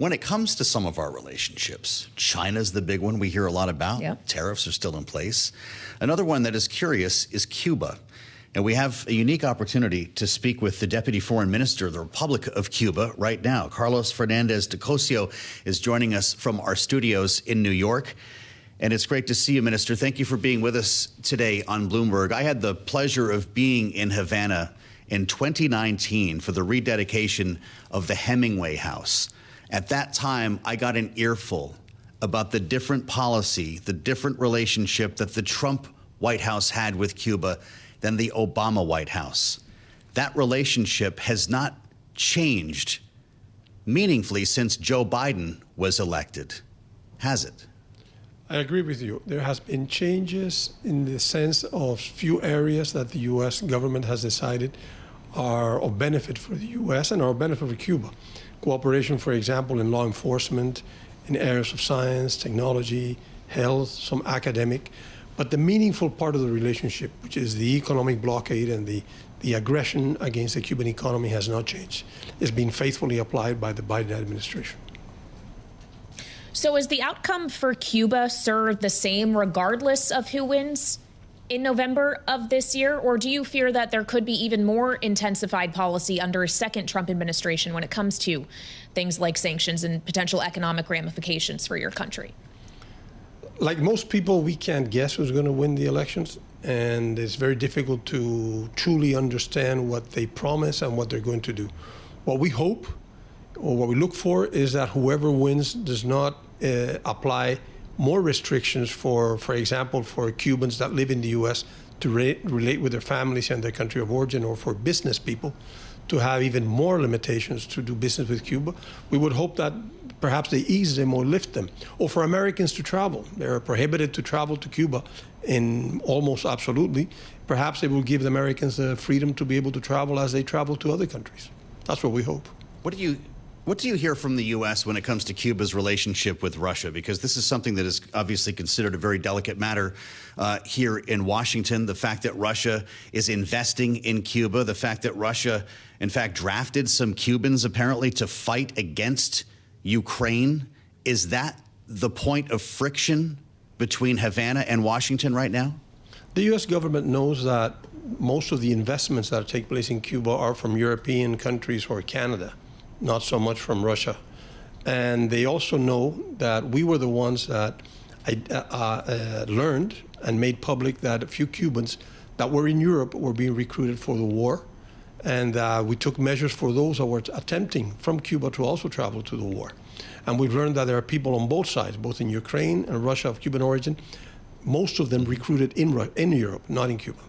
When it comes to some of our relationships, China's the big one we hear a lot about. Yep. Tariffs are still in place. Another one that is curious is Cuba. And we have a unique opportunity to speak with the Deputy Foreign Minister of the Republic of Cuba right now. Carlos Fernandez de Cossio is joining us from our studios in New York. And it's great to see you, Minister. Thank you for being with us today on Bloomberg. I had the pleasure of being in Havana in 2019 for the rededication of the Hemingway House. At that time, I got an earful about the different policy, the different relationship that the Trump White House had with Cuba than the Obama White House. That relationship has not changed meaningfully since Joe Biden was elected, has it? I agree with you. There has been changes in the sense of few areas that the U.S. government has decided are of benefit for the U.S. and are of benefit for Cuba. Cooperation, for example, in law enforcement, in areas of science, technology, health, some academic. But the meaningful part of the relationship, which is the economic blockade and the aggression against the Cuban economy, has not changed. It's been faithfully applied by the Biden administration. So is the outcome for Cuba, sir, the same regardless of who wins in November of this year? Or do you fear that there could be even more intensified policy under a second Trump administration when it comes to things like sanctions and potential economic ramifications for your country? Like most people, we can't guess who's going to win the elections, and it's very difficult to truly understand what they promise and what they're going to do. What we hope, or what we look for, is that whoever wins does not apply more restrictions for example, for Cubans that live in the U.S. to relate with their families and their country of origin, or for business people to have even more limitations to do business with Cuba. We would hope that perhaps they ease them or lift them. Or for Americans to travel. They're prohibited to travel to Cuba in almost absolutely. Perhaps they will give the Americans the freedom to be able to travel as they travel to other countries. That's what we hope. What do you hear from the U.S. when it comes to Cuba's relationship with Russia? Because this is something that is obviously considered a very delicate matter here in Washington. The fact that Russia is investing in Cuba, the fact that Russia, in fact, drafted some Cubans apparently to fight against Ukraine. Is that the point of friction between Havana and Washington right now? The U.S. government knows that most of the investments that take place in Cuba are from European countries or Canada, not so much from Russia. And they also know that we were the ones that learned and made public that a few Cubans that were in Europe were being recruited for the war. And we took measures for those that were attempting from Cuba to also travel to the war. And we've learned that there are people on both sides, both in Ukraine and Russia of Cuban origin, most of them recruited in Europe, not in Cuba.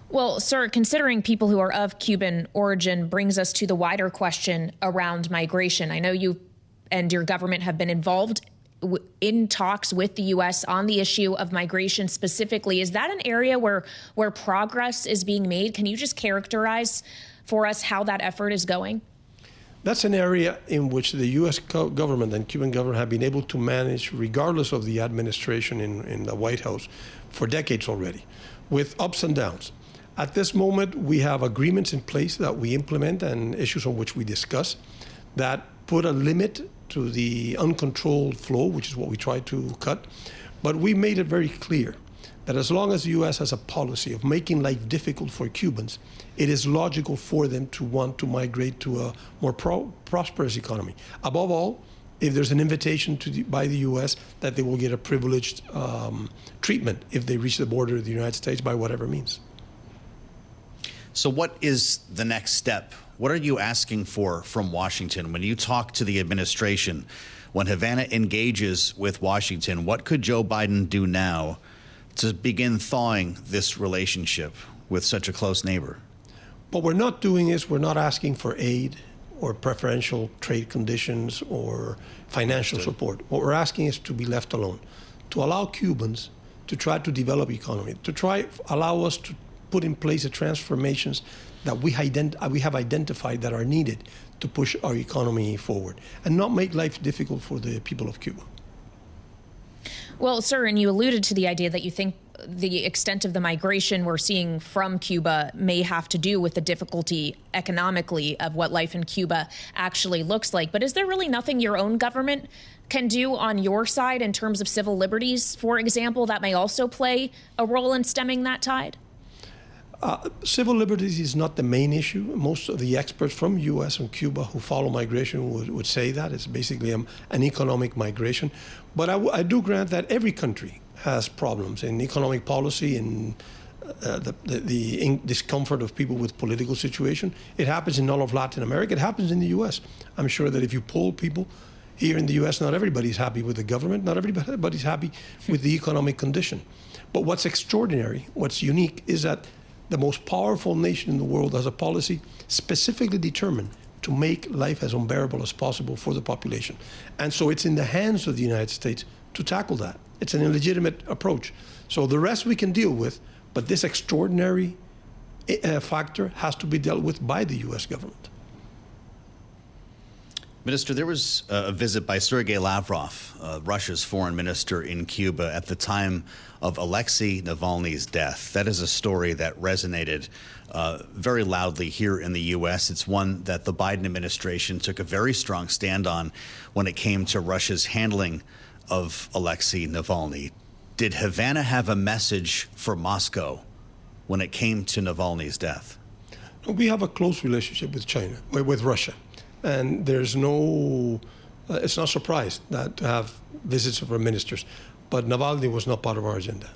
Well, sir, considering people who are of Cuban origin brings us to the wider question around migration. I know you and your government have been involved in talks with the U.S. on the issue of migration specifically. Is that an area where progress is being made? Can you just characterize for us how that effort is going? That's an area in which the U.S. government and Cuban government have been able to manage, regardless of the administration in the White House, for decades already, with ups and downs. At this moment, we have agreements in place that we implement and issues on which we discuss that put a limit to the uncontrolled flow, which is what we try to cut. But we made it very clear that as long as the U.S. has a policy of making life difficult for Cubans, it is logical for them to want to migrate to a more prosperous economy. Above all, if there's an invitation by the U.S. that they will get a privileged treatment if they reach the border of the United States by whatever means. So what is the next step? What are you asking for from Washington? When you talk to the administration, when Havana engages with Washington, what could Joe Biden do now to begin thawing this relationship with such a close neighbor? What we're not doing is we're not asking for aid or preferential trade conditions or financial support. What we're asking is to be left alone, to allow Cubans to try to develop economy, to allow us to put in place the transformations that we have identified that are needed to push our economy forward and not make life difficult for the people of Cuba. Well, sir, and you alluded to the idea that you think the extent of the migration we're seeing from Cuba may have to do with the difficulty economically of what life in Cuba actually looks like. But is there really nothing your own government can do on your side in terms of civil liberties, for example, that may also play a role in stemming that tide? Civil liberties is not the main issue. Most of the experts from U.S. and Cuba who follow migration would say that. It's basically an economic migration. But I do grant that every country has problems in economic policy and the discomfort of people with political situation. It happens in all of Latin America. It happens in the U.S. I'm sure that if you poll people here in the U.S., not everybody's happy with the government. Not everybody's happy with the economic condition. But what's extraordinary, what's unique, is that the most powerful nation in the world has a policy specifically determined to make life as unbearable as possible for the population. And so it's in the hands of the United States to tackle that. It's an illegitimate approach. So the rest we can deal with, but this extraordinary factor has to be dealt with by the U.S. government. Minister, there was a visit by Sergei Lavrov, Russia's foreign minister in Cuba, at the time of Alexei Navalny's death. That is a story that resonated very loudly here in the U.S. It's one that the Biden administration took a very strong stand on when it came to Russia's handling of Alexei Navalny. Did Havana have a message for Moscow when it came to Navalny's death? We have a close relationship with China, with Russia. And there's it's not a surprise that to have visits of our ministers. But Navalny was not part of our agenda.